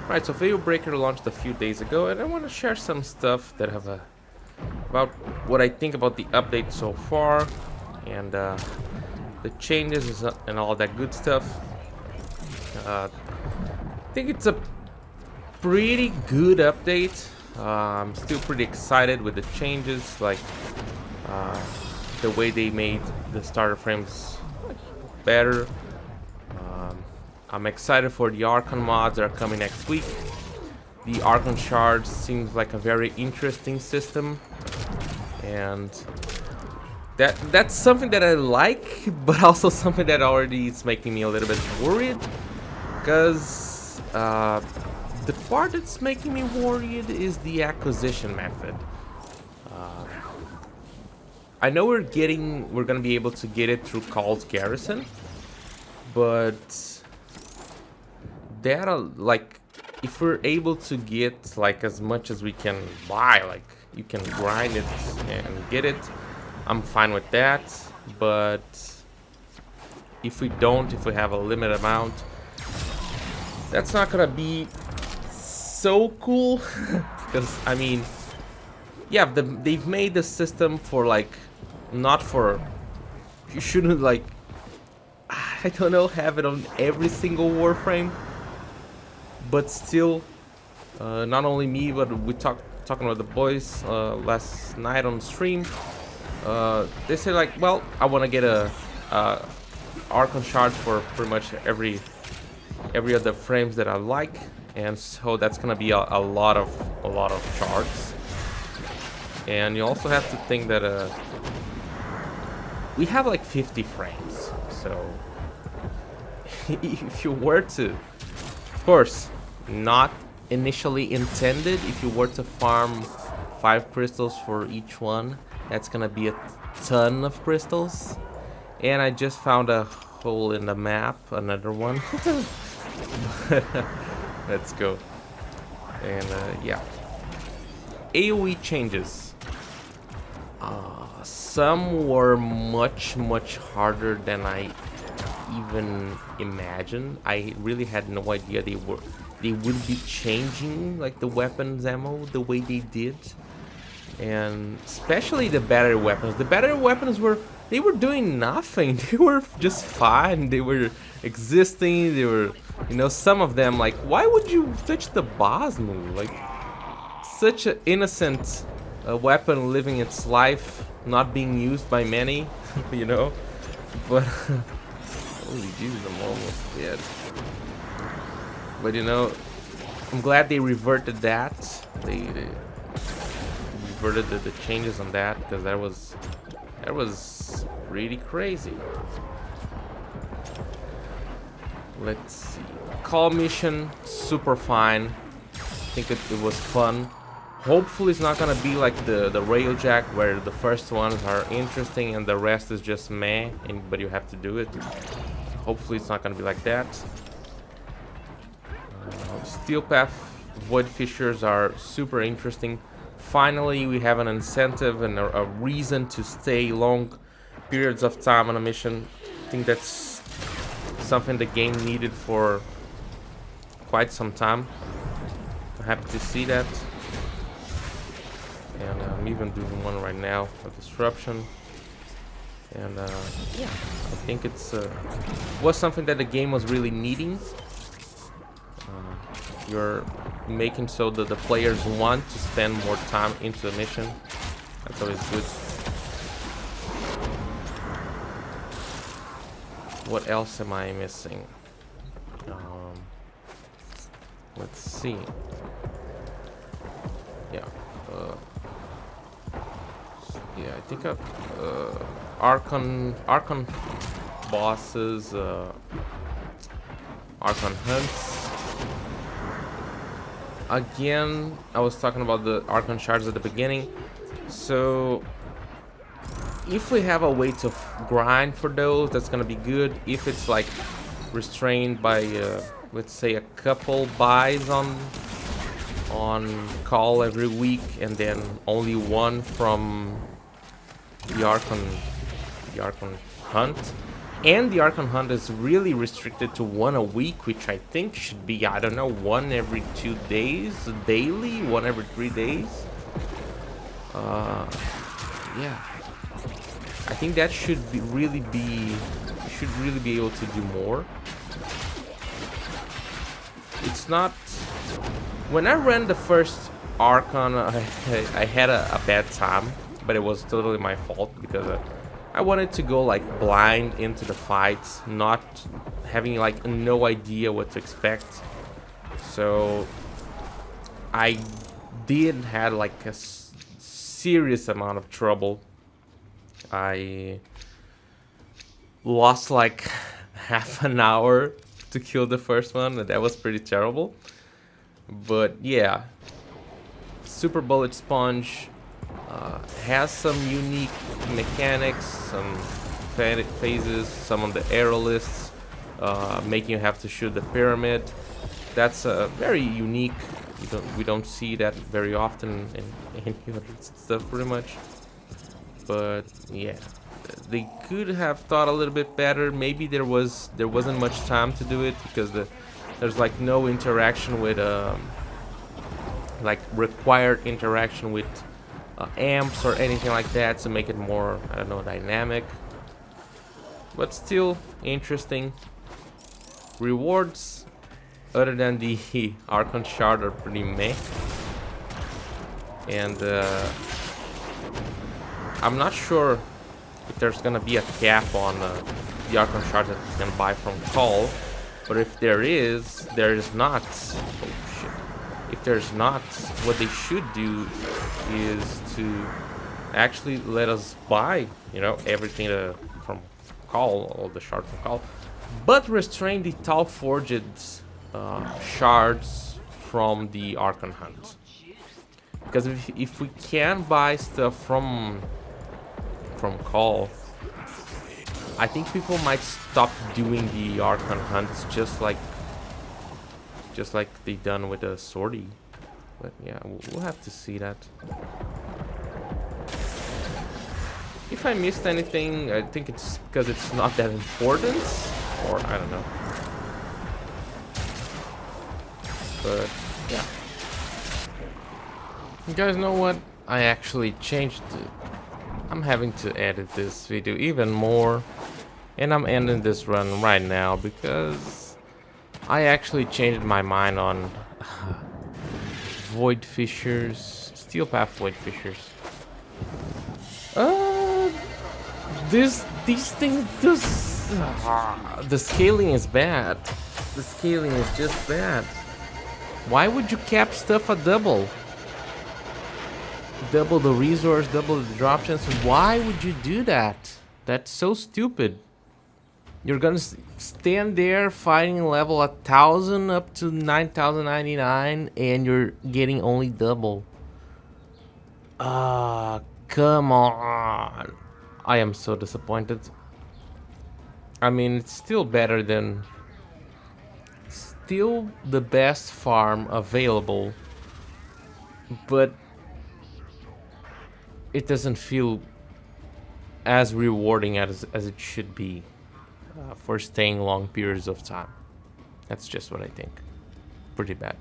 Right, so Veilbreaker launched a few days ago, and I want to share some stuff that have about what I think about the update so far, and the changes and all that good stuff. I think it's a pretty good update. I'm still pretty excited with the changes, like uh, the way they made the starter frames better. I'm excited for the Archon mods that are coming next week. The Archon shards seems like a very interesting system, and that's something that I like, but also something that already is making me a little bit worried, because the part that's making me worried is the acquisition method. I know we're gonna be able to get it through Call's Garrison, but that like if we're able to get like as much as we can buy, like you can grind it and get it, I'm fine with that. But if we have a limited amount, that's not gonna be so cool. Because I mean, yeah, they've made the system for like not for, you shouldn't like, I don't know, have it on every single Warframe. But still, not only me, but we talking with the boys last night on stream. They say like, well, I want to get a Archon shard for pretty much every other frames that I like, and so that's gonna be a lot of shards. And you also have to think that we have like 50 frames, so if you were to, of course, not initially intended, if you were to farm 5 crystals for each one, that's gonna be a ton of crystals. And I just found a hole in the map, another one. Let's go. And yeah, AoE changes. Some were much harder than I even imagined. I really had no idea they would be changing like the weapons ammo the way they did, and especially the battery weapons. The battery weapons were doing nothing. They were just fine. They were existing. They were, you know, some of them, like, why would you touch the boss move? Like, such an innocent weapon living its life, not being used by many, you know. But holy Jesus, I'm almost dead. But you know, I'm glad they reverted that. They reverted the changes on that, because that was really crazy. Let's see. Call mission, super fine. I think it was fun. Hopefully it's not gonna be like the Railjack, where the first ones are interesting and the rest is just meh, but you have to do it. Hopefully it's not gonna be like that. Steel Path Void Fissures are super interesting. Finally, we have an incentive and a reason to stay long periods of time on a mission. I think that's something the game needed for quite some time. I'm happy to see that. And I'm even doing one right now, a disruption. And yeah, I think it's was something that the game was really needing. You're making so that the players want to spend more time into the mission. That's always good. What else am I missing? Let's see. Yeah. Yeah, I think Archon bosses, Archon hunts. Again, I was talking about the Archon shards at the beginning. So if we have a way to grind for those, that's gonna be good. If it's like restrained by let's say a couple buys on call every week, and then only one from the Archon hunt, And the Archon Hunt is really restricted to 1 a week, which I think should be, I don't know, 1 every 2 days, daily, 1 every 3 days. Yeah. I think that should really be able to do more. It's not... When I ran the first Archon, I had a bad time, but it was totally my fault because I wanted to go like blind into the fights, not having like no idea what to expect. So I did had like a serious amount of trouble. I lost like half an hour to kill the first one, and that was pretty terrible. But yeah, Super Bullet Sponge has some unique mechanics, some phases, some of the arrow lists, making you have to shoot the pyramid. That's very unique. We don't see that very often in any other stuff, pretty much. But yeah, they could have thought a little bit better. Maybe there wasn't much time to do it because there's like no interaction with like required interaction with amps or anything like that to make it more, I don't know, dynamic. But still interesting. Rewards, other than the Archon Shard, are pretty meh. And I'm not sure if there's gonna be a cap on the Archon Shard that you can buy from Call. But if there is not. Oh shit. If there's not, what they should do is to actually let us buy, you know, everything from Call, all the shards from Call, but restrain the Tau Forged shards from the Archon Hunt. Because if we can buy stuff from Call, I think people might stop doing the Archon hunts just like they done with the Swordy. But yeah, we'll have to see that. If I missed anything, I think it's because it's not that important, or I don't know. But yeah. You guys know what? I actually changed it. I'm having to edit this video even more, and I'm ending this run right now because I actually changed my mind on Void Fissures, Steel Path Void Fissures. These things just the scaling is bad. The scaling is just bad. Why would you cap stuff a double? Double the resource, double the drop chance. Why would you do that? That's so stupid. You're gonna stand there fighting level 1000 up to 9099 and you're getting only double. Come on. I am so disappointed. I mean, it's still better than... Still the best farm available. But it doesn't feel as rewarding as it should be for staying long periods of time. That's just what I think. Pretty bad.